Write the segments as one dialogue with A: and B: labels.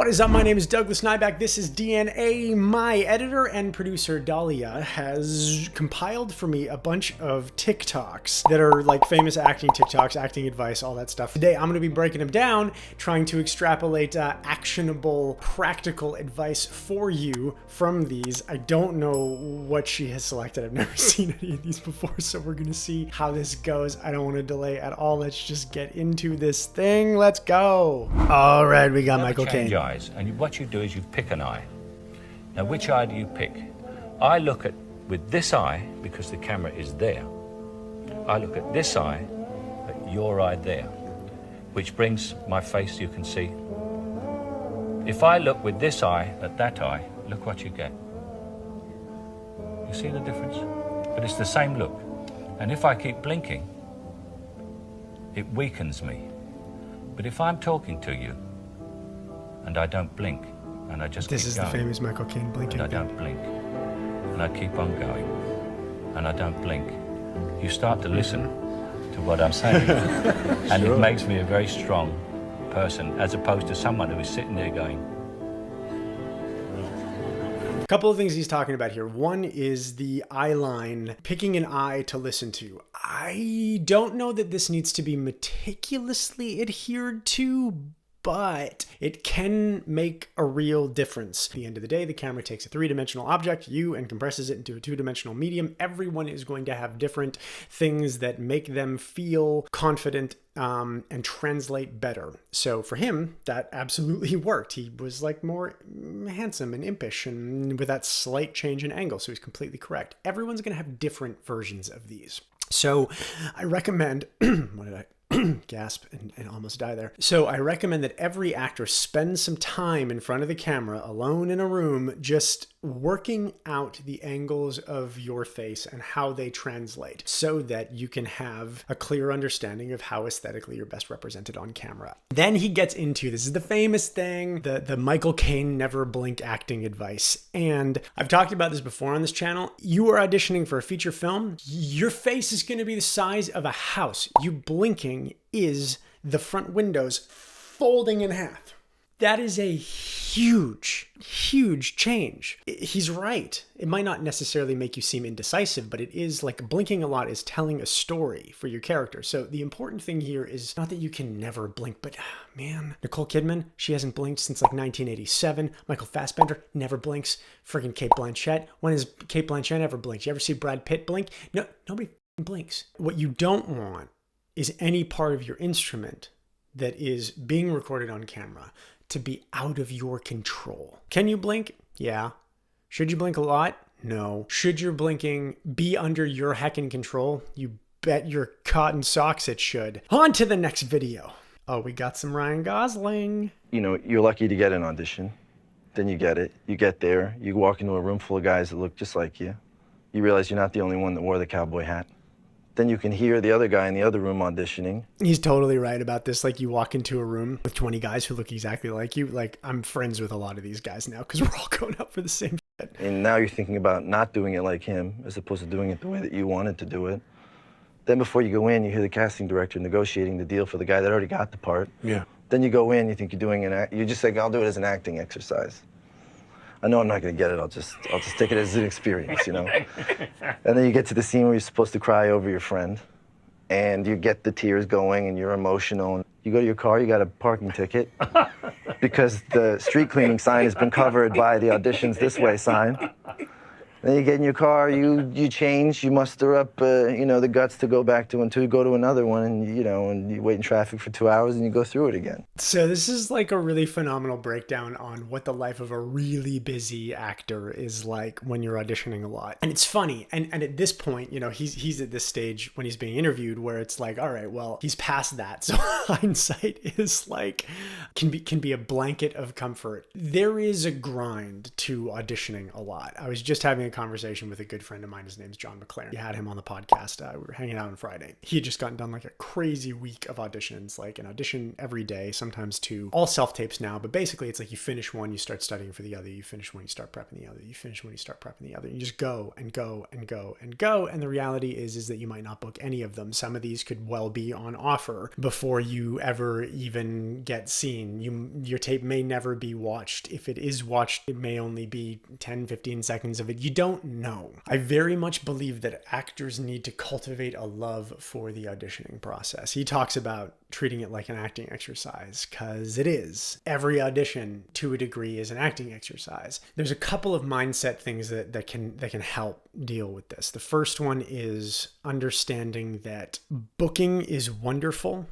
A: What is up? My name is Douglas Nyback. This is DNA. My editor and producer Dahlia has compiled for me a bunch of TikToks that are like famous acting TikToks, acting advice, all that stuff. Today I'm going to be breaking them down, trying to extrapolate actionable, practical advice for you from these. I don't know what she has selected. I've never seen any of these before, so we're going to see how this goes. I don't want to delay at all. Let's just get into this thing. Let's go. All right, we got Michael Caine.
B: And what you do is you pick an eye. Now, which eye do you pick? I look at with this eye because the camera is there. I look at this eye, at your eye there, which brings my face, you can see. If I look with this eye at that eye, look what you get. You see the difference? But it's the same look. And if I keep blinking, it weakens me. But if I'm talking to you, and I don't blink, and I just keep going. This is the famous Michael Caine blinking. And I don't blink, and I keep on going, and I don't blink. You start to listen to what I'm saying, and it makes me a very strong person, as opposed to someone who is sitting there going.
A: A couple of things he's talking about here. One is the eye line, picking an eye to listen to. I don't know that this needs to be meticulously adhered to, but it can make a real difference. At the end of the day, the camera takes a three-dimensional object, you, and compresses it into a two-dimensional medium. Everyone is going to have different things that make them feel confident and translate better. So for him, that absolutely worked. He was like more handsome and impish and with that slight change in angle. So he's completely correct. Everyone's going to have different versions of these. So I recommend, what did I gasp and almost die there. So I recommend that every actor spend some time in front of the camera, alone in a room, just working out the angles of your face and how they translate so that you can have a clear understanding of how aesthetically you're best represented on camera. Then he gets into, this is the famous thing, the Michael Caine never blink acting advice. And I've talked about this before on this channel. You are auditioning for a feature film. Your face is going to be the size of a house. You blinking is the front windows folding in half. That is a huge, huge change. He's right. It might not necessarily make you seem indecisive, but it is like blinking a lot is telling a story for your character. So the important thing here is not that you can never blink, but man, Nicole Kidman, she hasn't blinked since like 1987. Michael Fassbender never blinks. Friggin' Cate Blanchett. When has Cate Blanchett ever blinked? You ever see Brad Pitt blink? No, nobody blinks. What you don't want is any part of your instrument that is being recorded on camera to be out of your control. Can you blink? Yeah. Should you blink a lot? No. Should your blinking be under your heckin' control? You bet your cotton socks it should. On to the next video. Oh, we got some Ryan Gosling.
C: You know, you're lucky to get an audition. Then you get it. You get there. You walk into a room full of guys that look just like you. You realize you're not the only one that wore the cowboy hat. Then you can hear the other guy in the other room auditioning.
A: He's totally right about this. Like, you walk into a room with 20 guys who look exactly like you. Like, I'm friends with a lot of these guys now because we're all going up for the same shit.
C: And now you're thinking about not doing it like him as opposed to doing it the way that you wanted to do it. Then before you go in, you hear the casting director negotiating the deal for the guy that already got the part.
A: Yeah.
C: Then you go in, you think you're doing you just think, I'll do it as an acting exercise. I know I'm not going to get it. I'll just take it as an experience, you know. And then you get to the scene where you're supposed to cry over your friend. And you get the tears going and you're emotional. You go to your car, you got a parking ticket because the street cleaning sign has been covered by the auditions this way sign. Then you get in your car, you change, you muster up, you know, the guts to go back to go to another one, and and you wait in traffic for 2 hours and you go through it again.
A: So this is like a really phenomenal breakdown on what the life of a really busy actor is like when you're auditioning a lot. And it's funny. And at this point, he's at this stage when he's being interviewed where it's like, all right, well, he's past that. So hindsight is like, can be a blanket of comfort. There is a grind to auditioning a lot. I was just having a a conversation with a good friend of mine. His name's John McLaren. We had him on the podcast. We were hanging out on Friday. He had just gotten done like a crazy week of auditions, like an audition every day, sometimes two, all self-tapes now. But basically it's like you finish one, you start studying for the other. You finish one, you start prepping the other. You finish one, you start prepping the other. You just go and go and go and go. And the reality is that you might not book any of them. Some of these could well be on offer before you ever even get seen. Your tape may never be watched. If it is watched, it may only be 10, 15 seconds of it. You don't know. I very much believe that actors need to cultivate a love for the auditioning process. He talks about treating it like an acting exercise, because it is. Every audition, to a degree, is an acting exercise. There's a couple of mindset things that can help deal with this. The first one is understanding that booking is wonderful,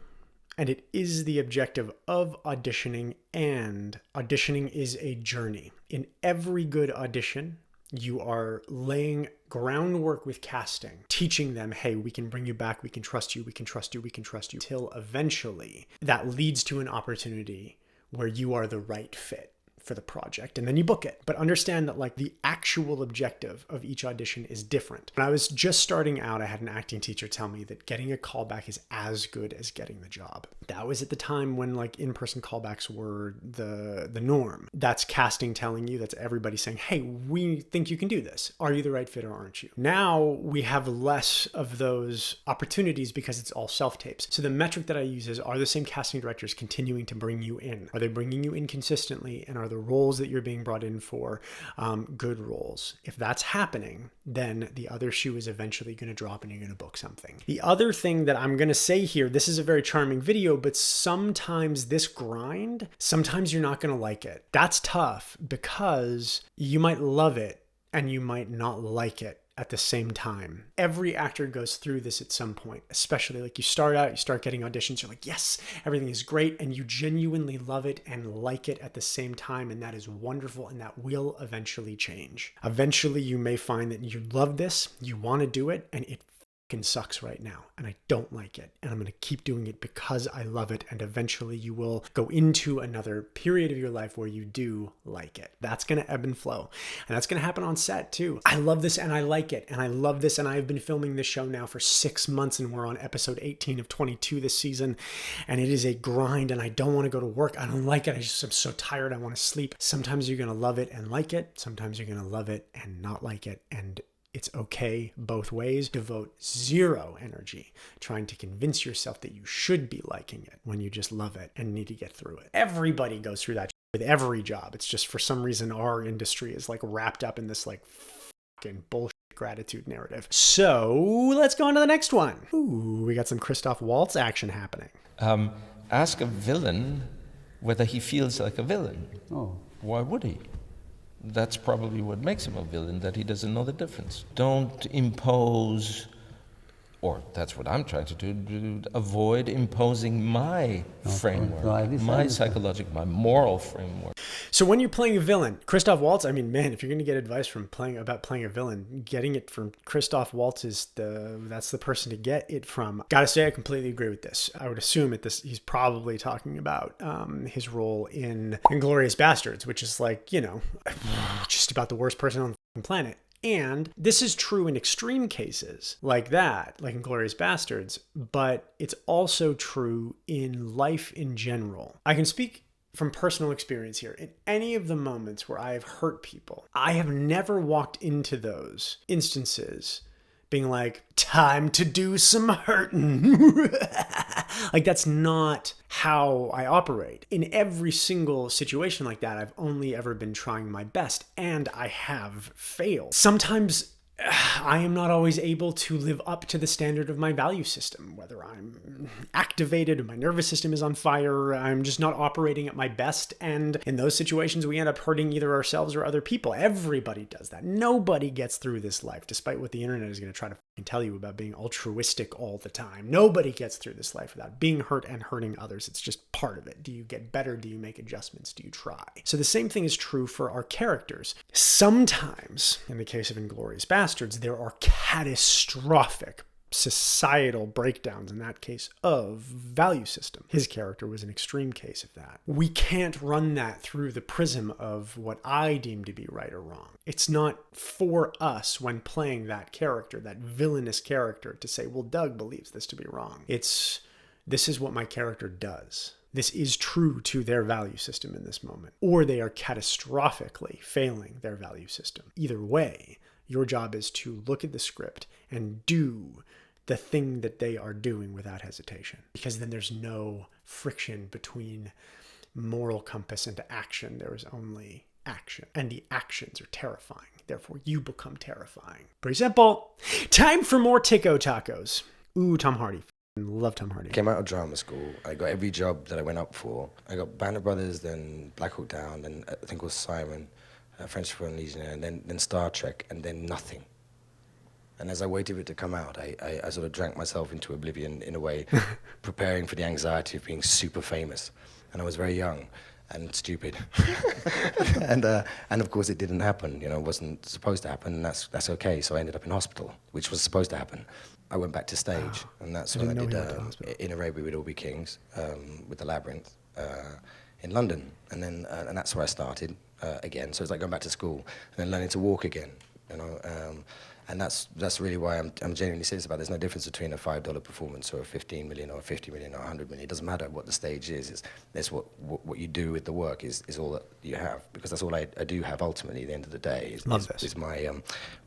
A: and it is the objective of auditioning, and auditioning is a journey. In every good audition, you are laying groundwork with casting, teaching them, hey, we can bring you back, we can trust you, we can trust you, we can trust you, till eventually that leads to an opportunity where you are the right fit for the project, and then you book it. But understand that like the actual objective of each audition is different. When I was just starting out, I had an acting teacher tell me that getting a callback is as good as getting the job. That was at the time when like in-person callbacks were the norm. That's casting telling you, that's everybody saying, hey, we think you can do this. Are you the right fit or aren't you? Now we have less of those opportunities because it's all self-tapes. So the metric that I use is, are the same casting directors continuing to bring you in? Are they bringing you in consistently? And are the roles that you're being brought in for good roles? If that's happening, then the other shoe is eventually going to drop and you're going to book something. The other thing that I'm going to say here, this is a very charming video, but sometimes this grind, sometimes you're not going to like it. That's tough because you might love it and you might not like it at the same time. Every actor goes through this at some point, especially like you start out, you start getting auditions, you're like, yes, everything is great. And you genuinely love it and like it at the same time. And that is wonderful. And that will eventually change. Eventually you may find that you love this, you want to do it, and it fucking sucks right now. And I don't like it. And I'm going to keep doing it because I love it. And eventually you will go into another period of your life where you do like it. That's going to ebb and flow. And that's going to happen on set too. I love this and I like it. And I love this. And I've been filming this show now for 6 months and we're on episode 18 of 22 this season. And it is a grind and I don't want to go to work. I don't like it. I'm so tired. I want to sleep. Sometimes you're going to love it and like it. Sometimes you're going to love it and not like it. And it's okay both ways. Devote zero energy trying to convince yourself that you should be liking it when you just love it and need to get through it. Everybody goes through that with every job. It's just for some reason our industry is like wrapped up in this like fucking bullshit gratitude narrative. So let's go on to the next one. Ooh, we got some Christoph Waltz action happening.
D: Ask a villain whether he feels like a villain.
E: Oh.
D: Why would he? That's probably what makes him a villain, that he doesn't know the difference. Don't impose, or that's what I'm trying to do, avoid imposing my framework, my psychological, my moral framework.
A: So when you're playing a villain, Christoph Waltz, I mean, man, if you're going to get advice from playing a villain, getting it from Christoph Waltz that's the person to get it from. Gotta say, I completely agree with this. I would assume he's probably talking about his role in Inglourious Basterds, which is like, you know, just about the worst person on the planet. And this is true in extreme cases like that, like Inglourious Basterds, but it's also true in life in general. I can speak from personal experience here. In any of the moments where I have hurt people, I have never walked into those instances being like, time to do some hurting. Like, that's not how I operate. In every single situation like that, I've only ever been trying my best, and I have failed. Sometimes I am not always able to live up to the standard of my value system, whether I'm activated, my nervous system is on fire, I'm just not operating at my best. And in those situations, we end up hurting either ourselves or other people. Everybody does that. Nobody gets through this life, despite what the internet is going to try to tell you about being altruistic all the time. Nobody gets through this life without being hurt and hurting others. It's just part of it. Do you get better? Do you make adjustments? Do you try? So the same thing is true for our characters. Sometimes, in the case of Inglourious Basterds, there are catastrophic societal breakdowns, in that case, of value system. His character was an extreme case of that. We can't run that through the prism of what I deem to be right or wrong. It's not for us when playing that character, that villainous character, to say, well, Doug believes this to be wrong. This is what my character does. This is true to their value system in this moment. Or they are catastrophically failing their value system. Either way, your job is to look at the script and do the thing that they are doing without hesitation. Because then there's no friction between moral compass and action. There is only action. And the actions are terrifying. Therefore, you become terrifying. Pretty simple. Time for more Tico Tacos. Ooh, Tom Hardy. Love Tom Hardy.
E: Came out of drama school. I got every job that I went up for. I got Band of Brothers, then Black Hawk Down, then I think it was Simon, French Foreign Legionnaire, and then Star Trek, and then nothing. And as I waited for it to come out, I sort of drank myself into oblivion in a way, preparing for the anxiety of being super famous. And I was very young and stupid. and of course it didn't happen, you know, it wasn't supposed to happen, and that's okay. So I ended up in hospital, which was supposed to happen. I went back to stage, and that's when I did In Arabia We'd All Be Kings, with the Labyrinth, in London. And then, and that's where I started again. So it's like going back to school and then learning to walk again, you know. And that's really why I'm genuinely serious about it. There's no difference between a $5 performance or a 15 million or a 50 million or 100 million. It doesn't matter what the stage is. It's what you do with the work is all that you have, because that's all I do have ultimately at the end of the day is my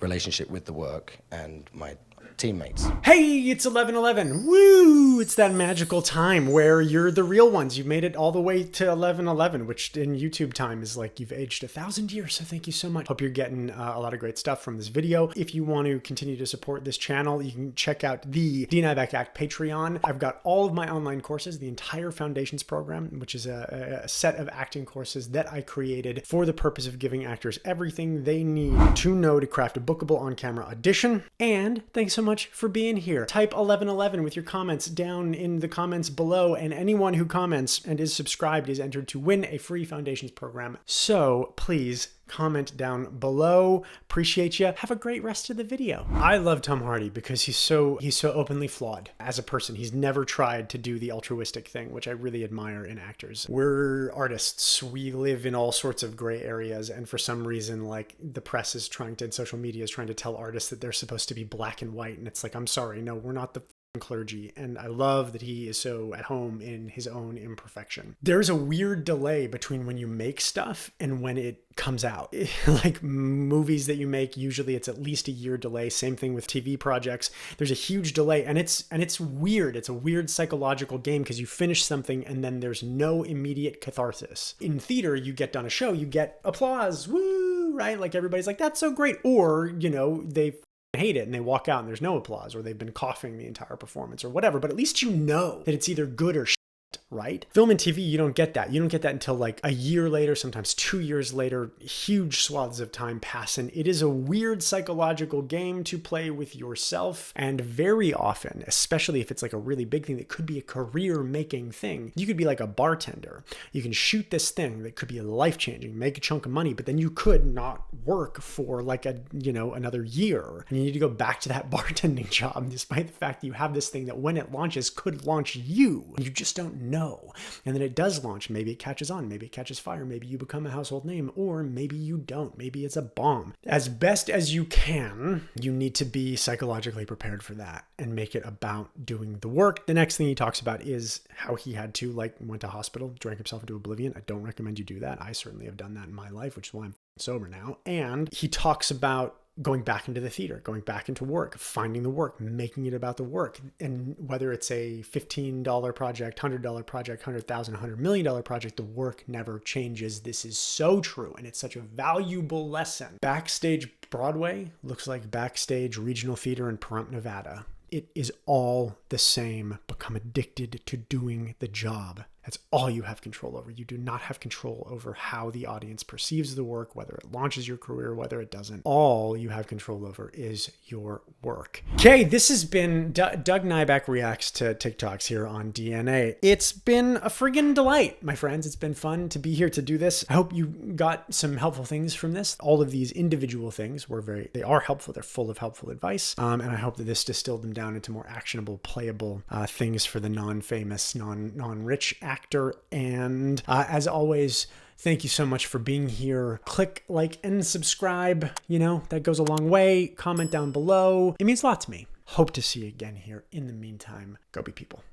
E: relationship with the work and my teammates.
A: Hey, it's 11:11. Woo! It's that magical time where you're the real ones. You've made it all the way to 11:11, which in YouTube time is like you've aged 1,000 years. So thank you so much. Hope you're getting a lot of great stuff from this video. If you want to continue to support this channel, you can check out the D. Nyback Act Patreon. I've got all of my online courses, the entire Foundations program, which is a set of acting courses that I created for the purpose of giving actors everything they need to know to craft a bookable on-camera audition. And thanks so much for being here. Type 1111 with your comments down in the comments below, and anyone who comments and is subscribed is entered to win a free Foundations program. So please comment down below. Appreciate you. Have a great rest of the video. I love Tom Hardy because he's so openly flawed as a person. He's never tried to do the altruistic thing, which I really admire in actors. We're artists. We live in all sorts of gray areas, and for some reason, like, the press is trying to, and social media is trying to tell artists that they're supposed to be black and white, and it's like, I'm sorry, no, we're not the clergy. And I love that he is so at home in his own imperfection. There's a weird delay between when you make stuff and when it comes out. Like movies that you make, usually it's at least a year delay. Same thing with TV projects. There's a huge delay, and it's weird. It's a weird psychological game because you finish something and then there's no immediate catharsis. In theater, you get done a show, you get applause, woo, right? Like everybody's like, that's so great. Or, you know, they hate it and they walk out and there's no applause, or they've been coughing the entire performance or whatever, but at least you know that it's either good or shit, right? Film and TV, you don't get that. You don't get that until like a year later, sometimes 2 years later. Huge swaths of time pass, and it is a weird psychological game to play with yourself. And very often, especially if it's like a really big thing that could be a career-making thing, you could be like a bartender. You can shoot this thing that could be life-changing, make a chunk of money, but then you could not work for like another year, and you need to go back to that bartending job despite the fact that you have this thing that when it launches could launch you. You just don't know. And then it does launch. Maybe it catches on, maybe it catches fire, maybe you become a household name, or maybe you don't. Maybe it's a bomb. As best as you can, you need to be psychologically prepared for that and make it about doing the work. The next thing he talks about is how he had to, like, went to hospital, drank himself into oblivion. I don't recommend you do that. I certainly have done that in my life, which is why I'm sober now. And he talks about going back into the theater, going back into work, finding the work, making it about the work. And whether it's a $15 project, $100 project, $100,000, $100 million project, the work never changes. This is so true. And it's such a valuable lesson. Backstage Broadway looks like backstage regional theater in Pahrump, Nevada. It is all the same because become addicted to doing the job. That's all you have control over. You do not have control over how the audience perceives the work, whether it launches your career, whether it doesn't. All you have control over is your work. Okay, this has been Doug Nyback Reacts to TikToks here on DNA. It's been a friggin' delight, my friends. It's been fun to be here to do this. I hope you got some helpful things from this. All of these individual things they are helpful. They're full of helpful advice. And I hope that this distilled them down into more actionable, playable things for the non-famous, non-rich actor. And as always, thank you so much for being here. Click like and subscribe. That goes a long way. Comment down below. It means a lot to me. Hope to see you again here. In the meantime, go be people.